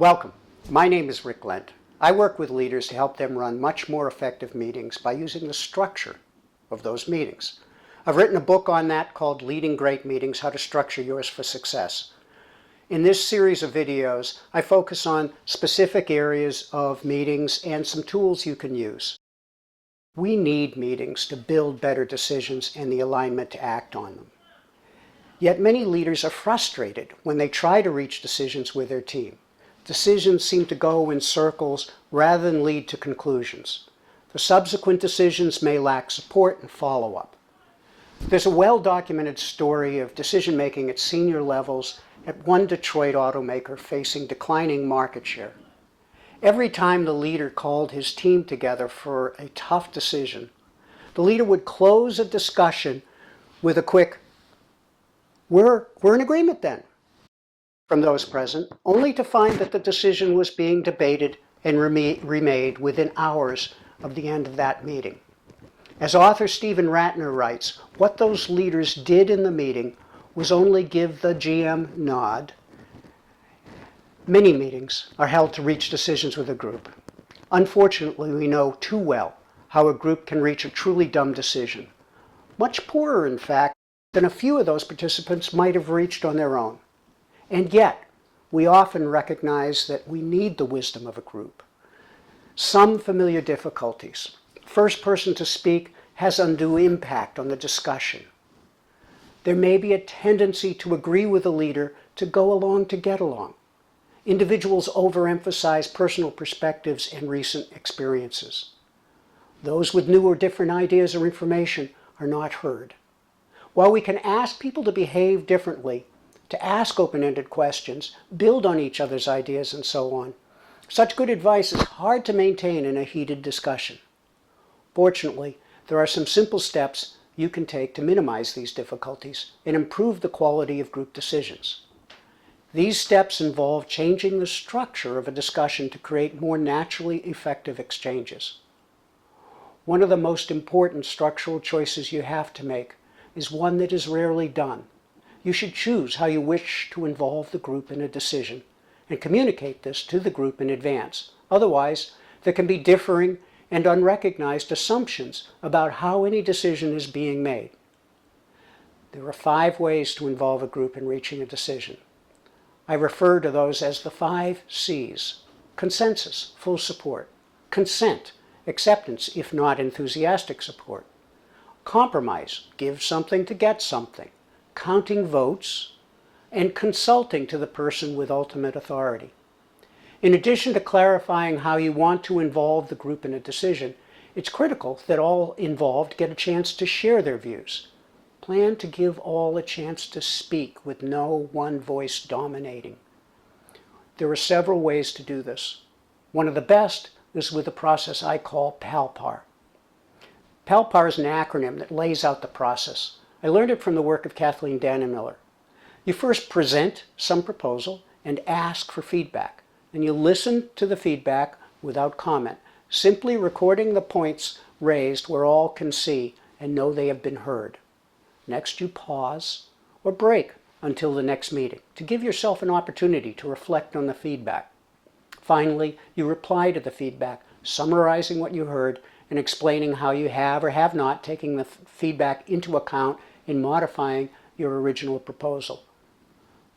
Welcome. My name is Rick Lent. I work with leaders to help them run much more effective meetings by using the structure of those meetings. I've written a book on that called Leading Great Meetings, How to Structure Yours for Success. In this series of videos, I focus on specific areas of meetings and some tools you can use. We need meetings to build better decisions and the alignment to act on them. Yet many leaders are frustrated when they try to reach decisions with their team. Decisions seem to go in circles rather than lead to conclusions. The subsequent decisions may lack support and follow-up. There's a well-documented story of decision-making at senior levels at one Detroit automaker facing declining market share. Every time the leader called his team together for a tough decision, the leader would close a discussion with a quick, "We're in agreement then," from those present, only to find that the decision was being debated and remade within hours of the end of that meeting. As author Stephen Ratner writes, what those leaders did in the meeting was only give the GM nod. Many meetings are held to reach decisions with a group. Unfortunately, we know too well how a group can reach a truly dumb decision. Much poorer, in fact, than a few of those participants might have reached on their own. And yet, we often recognize that we need the wisdom of a group. Some familiar difficulties. First person to speak has undue impact on the discussion. There may be a tendency to agree with a leader to go along to get along. Individuals overemphasize personal perspectives and recent experiences. Those with new or different ideas or information are not heard. While we can ask people to behave differently, to ask open-ended questions, build on each other's ideas, and so on, such good advice is hard to maintain in a heated discussion. Fortunately, there are some simple steps you can take to minimize these difficulties and improve the quality of group decisions. These steps involve changing the structure of a discussion to create more naturally effective exchanges. One of the most important structural choices you have to make is one that is rarely done. You should choose how you wish to involve the group in a decision and communicate this to the group in advance. Otherwise, there can be differing and unrecognized assumptions about how any decision is being made. There are 5 ways to involve a group in reaching a decision. I refer to those as the 5 C's. Consensus, full support. Consent, acceptance, if not enthusiastic support. Compromise, give something to get something. Counting votes, and consulting to the person with ultimate authority. In addition to clarifying how you want to involve the group in a decision, it's critical that all involved get a chance to share their views. Plan to give all a chance to speak with no one voice dominating. There are several ways to do this. One of the best is with a process I call PALPAR. PALPAR is an acronym that lays out the process. I learned it from the work of Kathleen Dannemiller. You first present some proposal and ask for feedback. Then you listen to the feedback without comment, simply recording the points raised where all can see and know they have been heard. Next, you pause or break until the next meeting to give yourself an opportunity to reflect on the feedback. Finally, you reply to the feedback, summarizing what you heard and explaining how you have or have not taken the feedback into account in modifying your original proposal.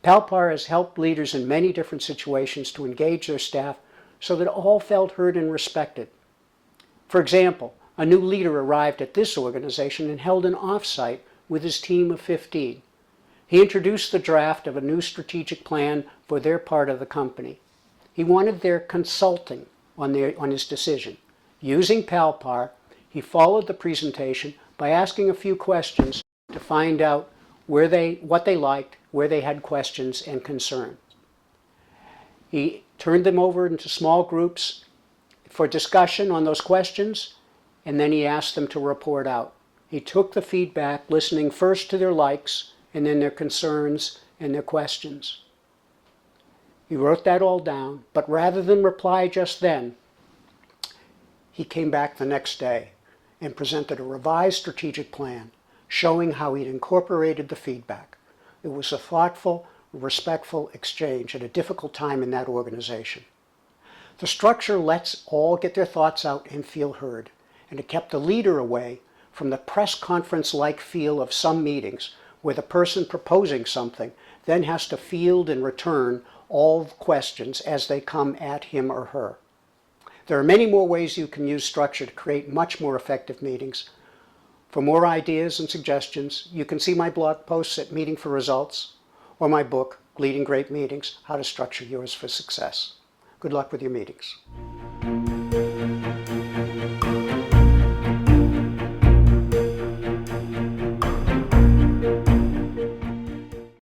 PALPAR has helped leaders in many different situations to engage their staff so that all felt heard and respected. For example, a new leader arrived at this organization and held an offsite with his team of 15. He introduced the draft of a new strategic plan for their part of the company. He wanted their consulting on his decision. Using PALPAR, he followed the presentation by asking a few questions to find out what they liked, where they had questions and concerns. He turned them over into small groups for discussion on those questions, and then he asked them to report out. He took the feedback, listening first to their likes and then their concerns and their questions. He wrote that all down, but rather than reply just then, he came back the next day and presented a revised strategic plan showing how he'd incorporated the feedback. It was a thoughtful, respectful exchange at a difficult time in that organization. The structure lets all get their thoughts out and feel heard, and it kept the leader away from the press conference-like feel of some meetings where the person proposing something then has to field and return all questions as they come at him or her. There are many more ways you can use structure to create much more effective meetings. For more ideas and suggestions, you can see my blog posts at Meeting for Results or my book, Leading Great Meetings, How to Structure Yours for Success. Good luck with your meetings.